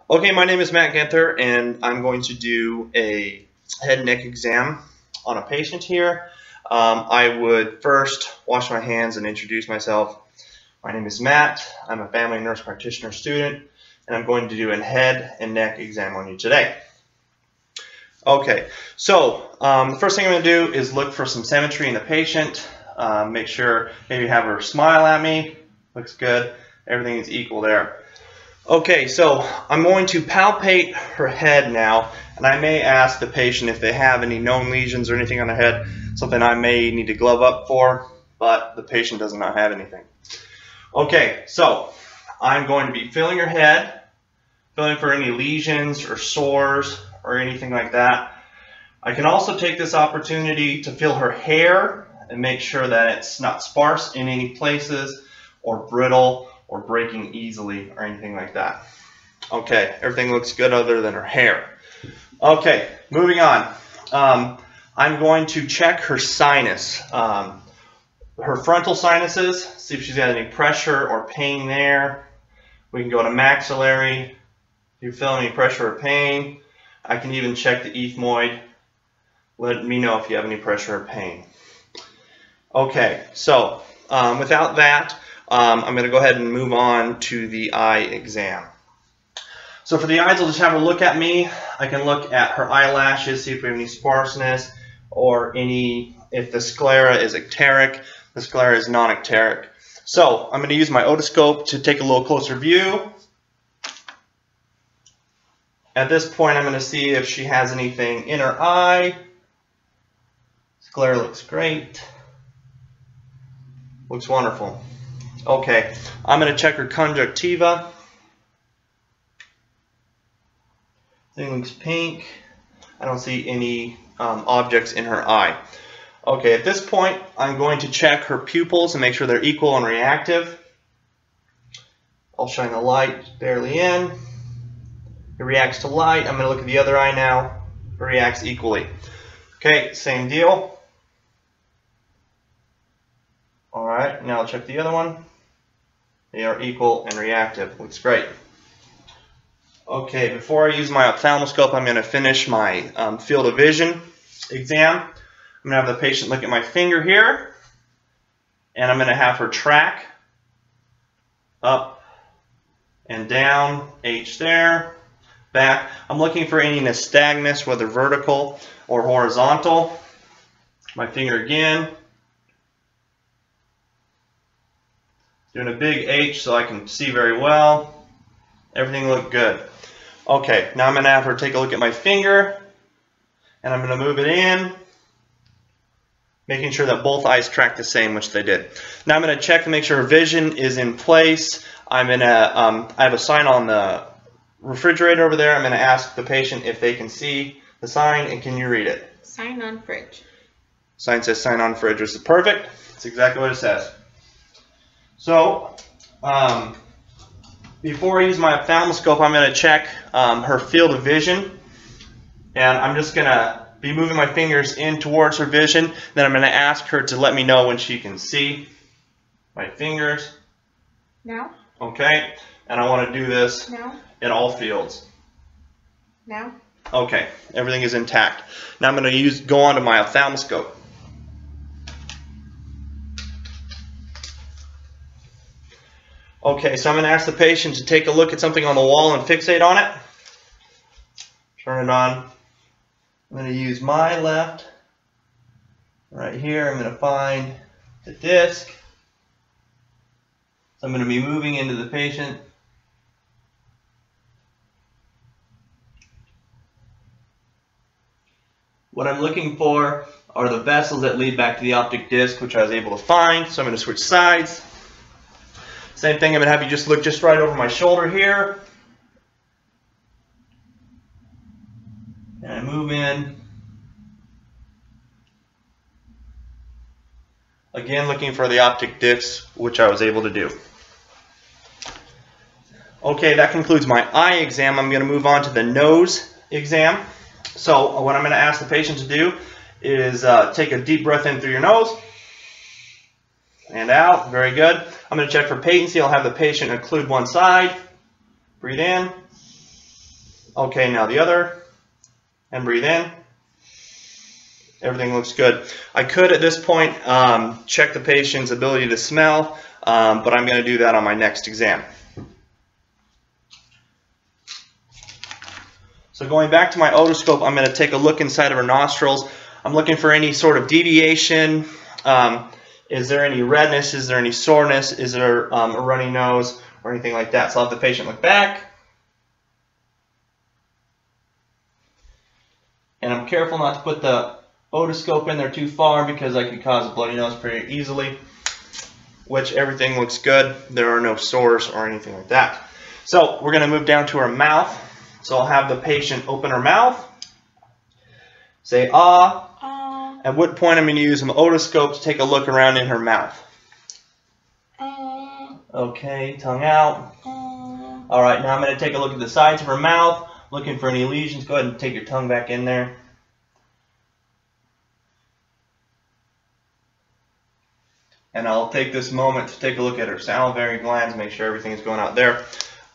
Okay, my name is Matt Genther, and I'm going to do a head and neck exam on a patient here. I would first wash my hands and introduce myself. My name is Matt. I'm a family nurse practitioner student, and I'm going to do a head and neck exam on you today. Okay, so the first thing I'm going to do is look for some symmetry in the patient. Make sure, maybe have her smile at me. Looks good. Everything is equal there. Okay, so I'm going to palpate her head now, and I may ask the patient if they have any known lesions or anything on their head, something I may need to glove up for, but the patient does not have anything. Okay, so I'm going to be feeling her head, feeling for any lesions or sores or anything like that. I can also take this opportunity to feel her hair and make sure that it's not sparse in any places or brittle or breaking easily or anything like that. Okay, everything looks good other than her hair. Okay, moving on. I'm going to check her sinus, her frontal sinuses, see if she's got any pressure or pain there. We can go to maxillary. If you feel any pressure or pain, I can even check the ethmoid. Let me know if you have any pressure or pain. Okay, so without that, I'm going to go ahead and move on to the eye exam. So for the eyes, I'll just have her look at me. I can look at her eyelashes, see if we have any sparseness or if the sclera is ecteric. The sclera is non-ecteric. So I'm going to use my otoscope to take a little closer view. At this point, I'm going to see if she has anything in her eye. Sclera looks great. Looks wonderful. Okay, I'm going to check her conjunctiva. Thing looks pink. I don't see any objects in her eye. Okay, at this point, I'm going to check her pupils and make sure they're equal and reactive. I'll shine the light barely in. It reacts to light. I'm going to look at the other eye now. It reacts equally. Okay, same deal. All right, now I'll check the other one. They are equal and reactive. Looks great. Okay, before I use my ophthalmoscope, I'm going to finish my field of vision exam. I'm going to have the patient look at my finger here, and I'm going to have her track up and down, H there, back. I'm looking for any nystagmus, whether vertical or horizontal. My finger again. Doing a big H so I can see very well. Everything looked good. Okay, now I'm going to have her take a look at my finger, and I'm going to move it in, making sure that both eyes track the same, which they did. Now I'm going to check to make sure her vision is in place. I'm going to, I have a sign on the refrigerator over there. I'm going to ask the patient if they can see the sign, and can you read it? Sign on fridge. Sign says sign on fridge, which is perfect. That's exactly what it says. So, before I use my ophthalmoscope, I'm going to check her field of vision. And I'm just going to be moving my fingers in towards her vision. Then I'm going to ask her to let me know when she can see my fingers. Now. Okay. And I want to do this now. In all fields. Now. Okay. Everything is intact. Now I'm going to go on to my ophthalmoscope. Okay, so I'm going to ask the patient to take a look at something on the wall and fixate on it. Turn it on. I'm going to use my left. Right here, I'm going to find the disc. So I'm going to be moving into the patient. What I'm looking for are the vessels that lead back to the optic disc, which I was able to find. So I'm going to switch sides. Same thing, I'm going to have you just look just right over my shoulder here. And I move in. Again, looking for the optic disc, which I was able to do. Okay, that concludes my eye exam. I'm going to move on to the nose exam. So what I'm going to ask the patient to do is take a deep breath in through your nose. And out. Very good. I'm going to check for patency. I'll have the patient occlude one side. Breathe in. Okay, now the other, and breathe in. Everything looks good. I could at this point check the patient's ability to smell, but I'm going to do that on my next exam. So going back to my otoscope, I'm going to take a look inside of her nostrils. I'm looking for any sort of deviation. Is there any redness? Is there any soreness? Is there a runny nose or anything like that? So I'll have the patient look back. And I'm careful not to put the otoscope in there too far because I could cause a bloody nose pretty easily, which everything looks good. There are no sores or anything like that. So we're going to move down to her mouth. So I'll have the patient open her mouth, say ah, at what point I'm going to use an otoscope to take a look around in her mouth. Okay, tongue out. Alright, now I'm going to take a look at the sides of her mouth, looking for any lesions. Go ahead and take your tongue back in there. And I'll take this moment to take a look at her salivary glands, make sure everything is going out there.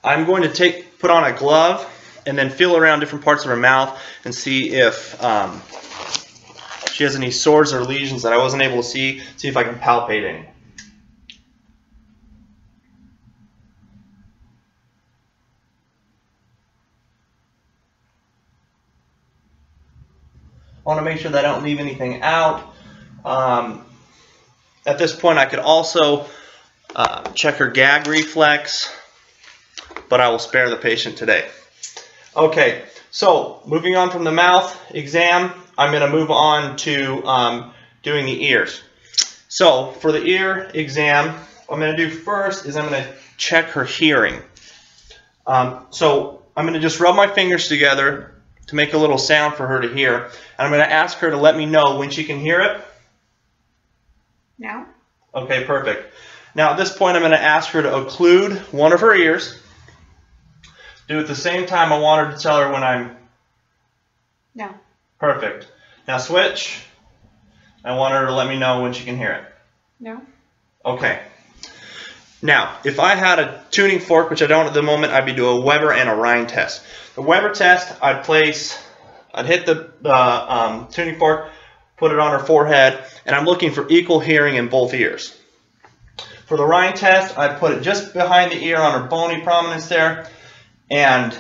I'm going to put on a glove and then feel around different parts of her mouth and see if she has any sores or lesions that I wasn't able to see if I can palpate any. I want to make sure that I don't leave anything out. At this point, I could also check her gag reflex, but I will spare the patient today. Okay, so moving on from the mouth exam, I'm going to move on to doing the ears. So for the ear exam, what I'm going to do first is I'm going to check her hearing. So I'm going to just rub my fingers together to make a little sound for her to hear. And I'm going to ask her to let me know when she can hear it. Now. Okay, perfect. Now at this point I'm going to ask her to occlude one of her ears. Do at the same time I want her to tell her when I'm... No. Perfect. Now switch. I want her to let me know when she can hear it. No. Okay. Now, if I had a tuning fork, which I don't at the moment, I'd be doing a Weber and a Rhine test. The Weber test, I'd hit the tuning fork, put it on her forehead, and I'm looking for equal hearing in both ears. For the Rhine test, I'd put it just behind the ear on her bony prominence there, and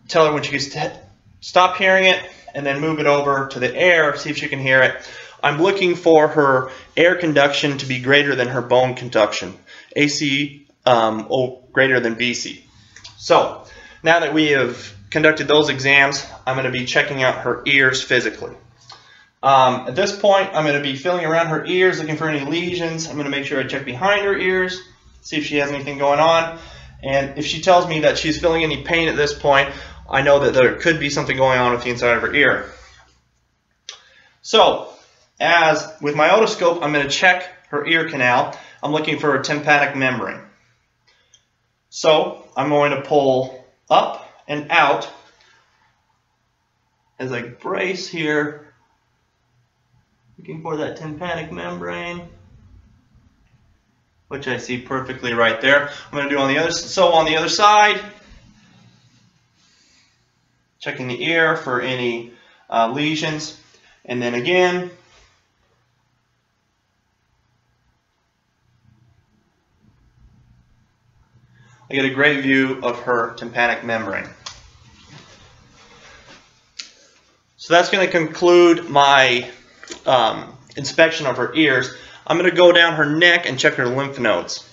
tell her when she can stop hearing it, and then move it over to the air, see if she can hear it. I'm looking for her air conduction to be greater than her bone conduction. AC greater than BC. So, now that we have conducted those exams, I'm going to be checking out her ears physically. At this point, I'm going to be feeling around her ears, looking for any lesions. I'm going to make sure I check behind her ears, see if she has anything going on. And if she tells me that she's feeling any pain at this point, I know that there could be something going on with the inside of her ear. So, as with my otoscope, I'm going to check her ear canal. I'm looking for a tympanic membrane. So, I'm going to pull up and out as I brace here, looking for that tympanic membrane, which I see perfectly right there. I'm going to do on the other side, checking the ear for any lesions, and then again, I get a great view of her tympanic membrane. So that's going to conclude my inspection of her ears. I'm going to go down her neck and check her lymph nodes.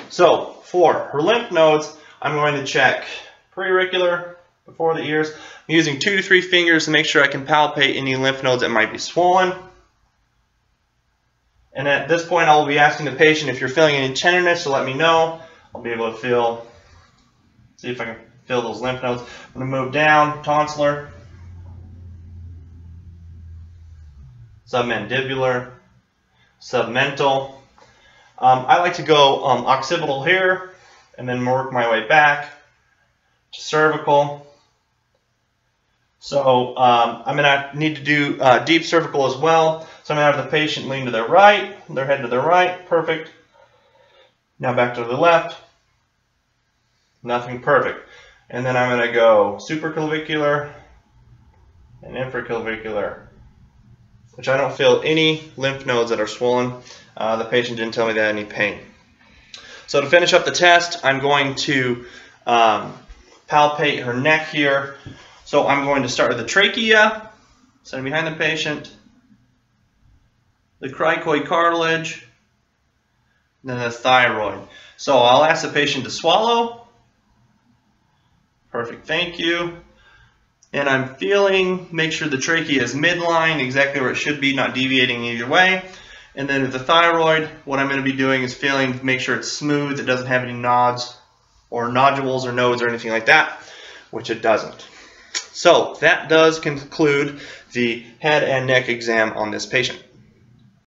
So for her lymph nodes, I'm going to check periauricular before the ears. I'm using 2 to 3 fingers to make sure I can palpate any lymph nodes that might be swollen. And at this point, I will be asking the patient if you're feeling any tenderness, so let me know. I'll be able to see if I can feel those lymph nodes. I'm going to move down, tonsillar, submandibular, submental. I like to go occipital here and then work my way back to cervical. So I'm going to need to do deep cervical as well. So I'm going to have the patient lean to their right, their head to their right. Perfect. Now back to the left. Nothing. Perfect. And then I'm going to go supraclavicular and infraclavicular, which I don't feel any lymph nodes that are swollen. The patient didn't tell me they had any pain. So to finish up the test, I'm going to palpate her neck here. So I'm going to start with the trachea, sitting behind the patient, the cricoid cartilage, and then the thyroid. So I'll ask the patient to swallow. Perfect, thank you. And I'm feeling, make sure the trachea is midline, exactly where it should be, not deviating either way. And then with the thyroid, what I'm going to be doing is feeling, make sure it's smooth, it doesn't have any nods or nodules or nodes or anything like that, which it doesn't. So that does conclude the head and neck exam on this patient.